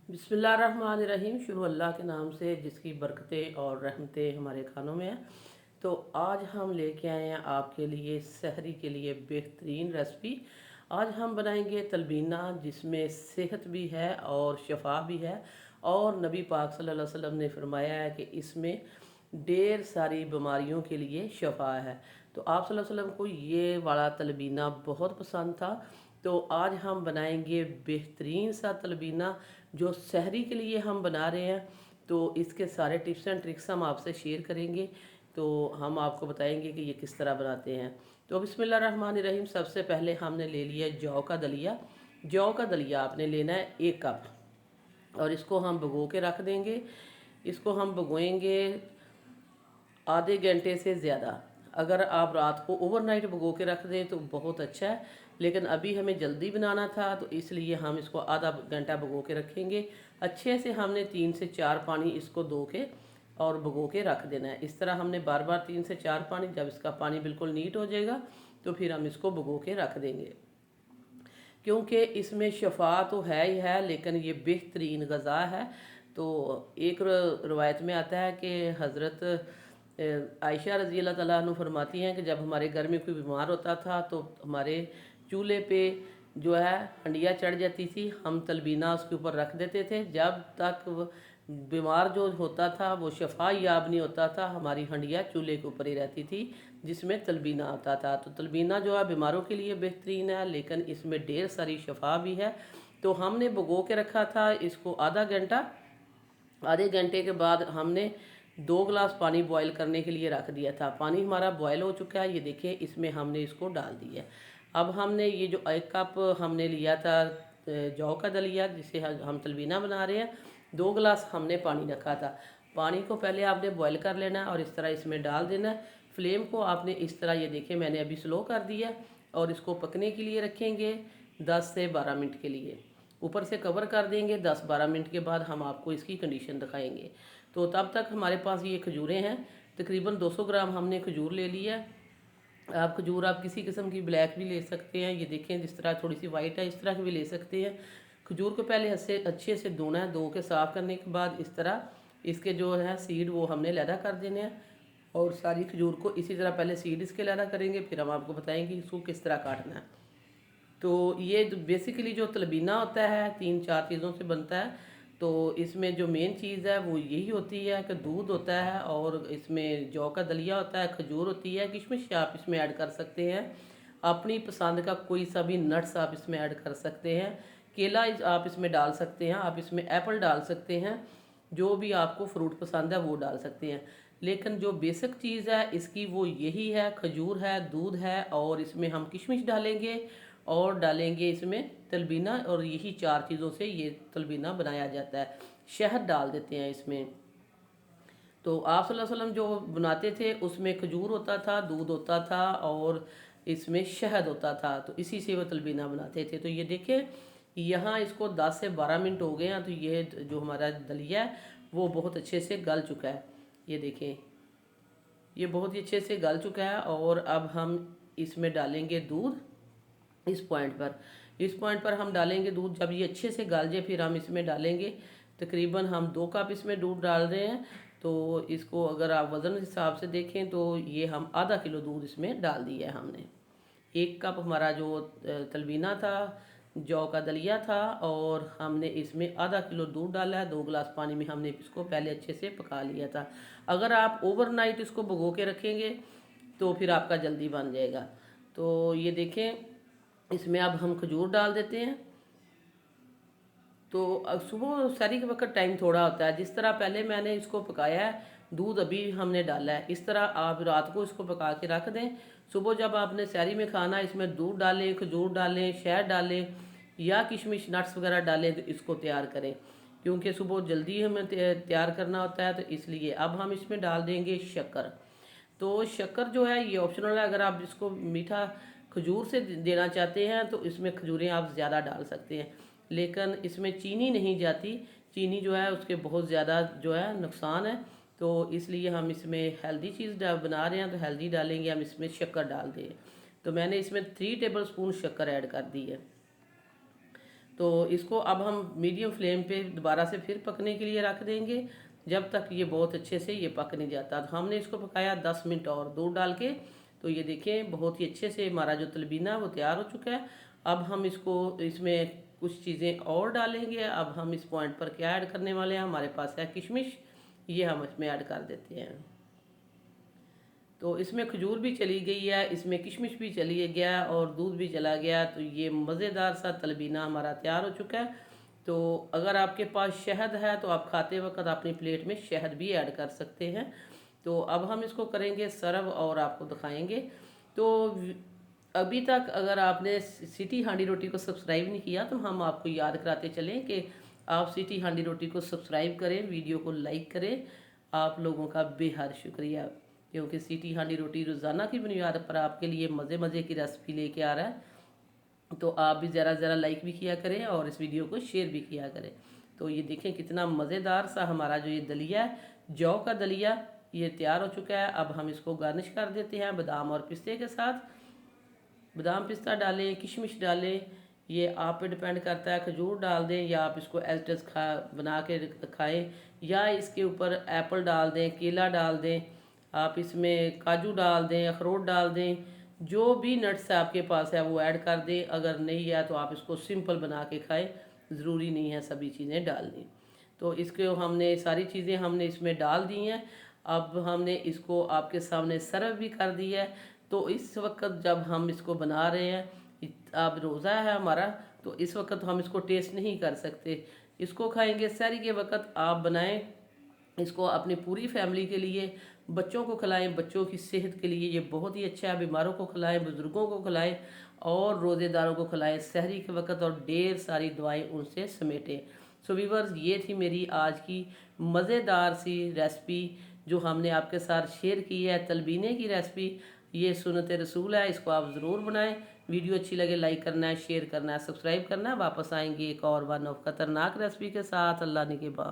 बिस्मिल्लाहिर्रहमानिर्रहीम। शुरू अल्लाह के नाम से जिसकी बरकतें और रहमतें हमारे खानों में हैं। तो आज हम लेके आए हैं आपके लिए सहरी के लिए बेहतरीन रेसिपी। आज हम बनाएंगे तलबीना, जिसमें सेहत भी है और शफा भी है। और नबी पाक सल्लल्लाहु अलैहि वसल्लम ने फरमाया है कि इसमें ढेर सारी बीमारियों के लिए शफा है। तो आप सल्लल्लाहु अलैहि वसल्लम को ये वाला तलबीना बहुत पसंद था। तो आज हम बनाएंगे बेहतरीन सा तलबीना, जो सहरी के लिए हम बना रहे हैं। तो इसके सारे टिप्स एंड ट्रिक्स हम आपसे शेयर करेंगे। तो हम आपको बताएंगे कि ये किस तरह बनाते हैं। तो बिस्मिल्लाहिर्रहमानिर्रहीम। सबसे पहले हमने ले लिया जौ का दलिया। जौ का दलिया आपने लेना है 1 कप, और इसको हम भिगो के रख देंगे। इसको हम भिगोएंगे आधे घंटे से ज़्यादा। अगर आप रात को ओवरनाइट भिगो के रख दें तो बहुत अच्छा है, लेकिन अभी हमें जल्दी बनाना था तो इसलिए हम इसको आधा घंटा भिगो के रखेंगे। अच्छे से हमने 3 से 4 पानी इसको धो के और भिगो के रख देना है। इस तरह हमने बार बार 3 से 4 पानी, जब इसका पानी बिल्कुल नीट हो जाएगा तो फिर हम इसको भिगो के रख देंगे। क्योंकि इसमें शफा तो है ही है, लेकिन ये बेहतरीन गज़ा है। तो एक रवायत में आता है कि हज़रत आयशा रज़ी अल्लाह तआला अन्हा फरमाती हैं कि जब हमारे घर में कोई बीमार होता था तो हमारे चूल्हे पे जो है हंडिया चढ़ जाती थी, हम तलबीना उसके ऊपर रख देते थे। जब तक बीमार जो होता था वो शफा याब नहीं होता था, हमारी हंडिया चूल्हे के ऊपर ही रहती थी जिसमें तलबीना आता था। तो तलबीना जो है बीमारों के लिए बेहतरीन है, लेकिन इसमें ढेर सारी शफा भी है। तो हमने भिगो के रखा था इसको आधा घंटा। आधे घंटे के बाद हमने 2 गिलास पानी बॉईल करने के लिए रख दिया था। पानी हमारा बॉईल हो चुका है, ये देखिए इसमें हमने इसको डाल दिया। अब हमने ये जो 1 कप हमने लिया था जौ का दलिया, जिसे हम तलबीना बना रहे हैं, 2 गिलास हमने पानी रखा था। पानी को पहले आपने बॉईल कर लेना है और इस तरह इसमें डाल देना है। फ्लेम को आपने इस तरह, ये देखिए मैंने अभी स्लो कर दिया, और इसको पकने के लिए रखेंगे 10 से 12 मिनट के लिए। ऊपर से कवर कर देंगे। 10-12 मिनट के बाद हम आपको इसकी कंडीशन दिखाएंगे। तो तब तक हमारे पास ये खजूरें हैं। तकरीबन 200 ग्राम हमने खजूर ले लिया है। आप खजूर आप किसी किस्म की ब्लैक भी ले सकते हैं, ये देखें जिस तरह थोड़ी सी वाइट है इस तरह की भी ले सकते हैं। खजूर को पहले अच्छे से धोना है। धो के साफ़ करने के बाद इस तरह इसके जो है सीड वो हमने लैदा कर देने हैं, और सारी खजूर को इसी तरह पहले सीड इसके लैदा करेंगे, फिर हम आपको बताएंगे इसको किस तरह काटना है। तो ये बेसिकली जो तलबीना होता है 3-4 चीज़ों से बनता है। तो इसमें जो मेन चीज़ है वो यही होती है कि दूध होता है, और इसमें जौ का दलिया होता है, खजूर होती है, किशमिश आप इसमें ऐड कर सकते हैं। अपनी पसंद का कोई सा भी नट्स आप इसमें ऐड कर सकते हैं। केला आप इसमें डाल सकते हैं, आप इसमें एप्पल डाल सकते हैं, जो भी आपको फ्रूट पसंद है वो डाल सकते हैं। लेकिन जो बेसिक चीज़ है इसकी वो यही है, खजूर है, दूध है, और इसमें हम किशमिश डालेंगे और डालेंगे इसमें तलबीना, और यही 4 चीज़ों से ये तलबीना बनाया जाता है। शहद डाल देते हैं इसमें। तो आप सल्लल्लाहु अलैहि वसल्लम जो बनाते थे उसमें खजूर होता था, दूध होता था, और इसमें शहद होता था। तो इसी से वो तलबीना बनाते थे। तो ये देखें यहाँ इसको 10 से 12 मिनट हो गए हैं। तो ये जो हमारा दलिया है वो बहुत अच्छे से गल चुका है। ये देखें ये बहुत ही अच्छे से गल चुका है। और अब हम इसमें डालेंगे दूध। इस पॉइंट पर हम डालेंगे दूध। जब ये अच्छे से गल जाए फिर हम इसमें डालेंगे, तकरीबन हम 2 कप इसमें दूध डाल रहे हैं। तो इसको अगर आप वज़न हिसाब से देखें तो ये हम आधा किलो दूध इसमें डाल दिया है हमने। 1 कप हमारा जो तलबीना था, जौ का दलिया था, और हमने इसमें आधा किलो दूध डाला है। 2 गिलास पानी में हमने इसको पहले अच्छे से पका लिया था। अगर आप ओवरनाइट इसको भिगो के रखेंगे तो फिर आपका जल्दी बन जाएगा। तो ये देखें इसमें अब हम खजूर डाल देते हैं। तो अब सुबह सहरी के वक्त टाइम थोड़ा होता है, जिस तरह पहले मैंने इसको पकाया है, दूध अभी हमने डाला है, इस तरह आप रात को इसको पका के रख दें। सुबह जब आपने सहरी में खाना इसमें दूध डालें, खजूर डालें, शहद डालें या किशमिश नट्स वगैरह डालें तो इसको तैयार करें, क्योंकि सुबह जल्दी हमें तैयार करना होता है। तो इसलिए अब हम इसमें डाल देंगे शक्कर। तो शक्कर जो है ये ऑप्शनल है। अगर आप इसको मीठा खजूर से देना चाहते हैं तो इसमें खजूरें आप ज़्यादा डाल सकते हैं, लेकिन इसमें चीनी नहीं जाती। चीनी जो है उसके बहुत ज़्यादा जो है नुकसान है। तो इसलिए हम इसमें हेल्दी चीज़ बना रहे हैं तो हेल्दी डालेंगे, हम इसमें शक्कर डाल दें। तो मैंने इसमें 3 टेबल स्पून शक्कर ऐड कर दी है। तो इसको अब हम मीडियम फ्लेम पे दोबारा से फिर पकने के लिए रख देंगे जब तक ये बहुत अच्छे से ये पक नहीं जाता। तो हमने इसको पकाया 10 मिनट और दूध डाल के। तो ये देखें बहुत ही अच्छे से हमारा जो तलबीना है वो तैयार हो चुका है। अब हम इसको इसमें कुछ चीज़ें और डालेंगे। अब हम इस पॉइंट पर क्या ऐड करने वाले हैं, हमारे पास है किशमिश, ये हम इसमें ऐड कर देते हैं। तो इसमें खजूर भी चली गई है, इसमें किशमिश भी चली गया और दूध भी चला गया। तो ये मज़ेदार सा तलबीना हमारा तैयार हो चुका है। तो अगर आपके पास शहद है तो आप खाते वक्त अपनी प्लेट में शहद भी ऐड कर सकते हैं। तो अब हम इसको करेंगे सर्व और आपको दिखाएंगे। तो अभी तक अगर आपने सिटी हांडी रोटी को सब्सक्राइब नहीं किया तो हम आपको याद कराते चलें कि आप सिटी हांडी रोटी को सब्सक्राइब करें, वीडियो को लाइक करें। आप लोगों का बेहद शुक्रिया, क्योंकि सिटी हांडी रोटी रोज़ाना की बुनियाद पर आपके लिए मज़े मज़े की रेसिपी लेके आ रहा है। तो आप भी ज़रा लाइक भी किया करें और इस वीडियो को शेयर भी किया करें। तो ये देखें कितना मज़ेदार सा हमारा जो ये दलिया है, जौ का दलिया, ये तैयार हो चुका है। अब हम इसको गार्निश कर देते हैं बादाम और पिस्ते के साथ। बादाम पिस्ता डालें, किशमिश डालें, ये आप पे डिपेंड करता है। खजूर डाल दें या आप इसको एज बना के खाएं, या इसके ऊपर एप्पल डाल दें, केला डाल दें, आप इसमें काजू डाल दें, अखरोट डाल दें, जो भी नट्स आपके पास है वो ऐड कर दें। अगर नहीं है तो आप इसको सिंपल बना के खाएं, ज़रूरी नहीं है सभी चीज़ें डालनी। तो इसको हमने सारी चीज़ें हमने इसमें डाल दी हैं। अब हमने इसको आपके सामने सर्व भी कर दिया है। तो इस वक्त जब हम इसको बना रहे हैं, अब रोज़ा है हमारा, तो इस वक्त हम इसको टेस्ट नहीं कर सकते। इसको खाएंगे सहरी के वक्त। आप बनाएं इसको अपनी पूरी फैमिली के लिए, बच्चों को खिलाएं, बच्चों की सेहत के लिए ये बहुत ही अच्छा है। बीमारों को खिलाएं, बुज़ुर्गों को खिलाएं और रोज़ेदारों को खिलाएं सहरी के वक्त, और ढेर सारी दुआएं उनसे समेटें। सो वीवर्स, ये थी मेरी आज की मज़ेदार सी रेसिपी जो हमने आपके साथ शेयर की है, तलबीने की रेसिपी। ये सुन्नत रसूल है, इसको आप ज़रूर बनाएं। वीडियो अच्छी लगे लाइक करना है, शेयर करना है, सब्सक्राइब करना है। वापस आएंगे एक और वन ऑफ खतरनाक रेसिपी के साथ अल्लाह ने के बाद।